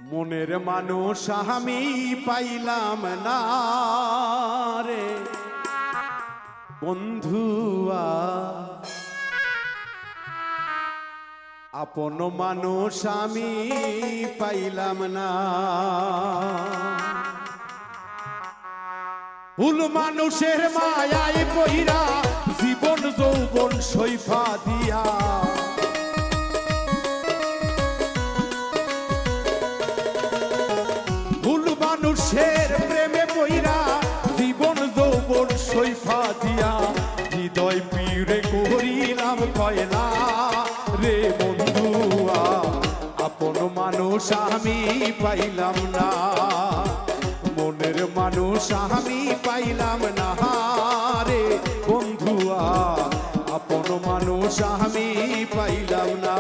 মনের মানুষ আমি পাইলাম না রে বন্ধুয়া, আপন মানুষ আমি পাইলাম না। ভুল মানুষের মায়ায় পইরা জীবন যৌবন সইফা দিয়া, ভুল মানুষের প্রেমে পইরা জীবন যৌবন সইফা দিয়া, হৃদয় পিড়ে করিলাম কয়লা রে বন্ধুয়া, আপন মানুষ আমি পাইলাম না। মনের মানুষ আমি পাইলাম না রে বন্ধুয়া, আপন মানুষ আমি পাইলাম না।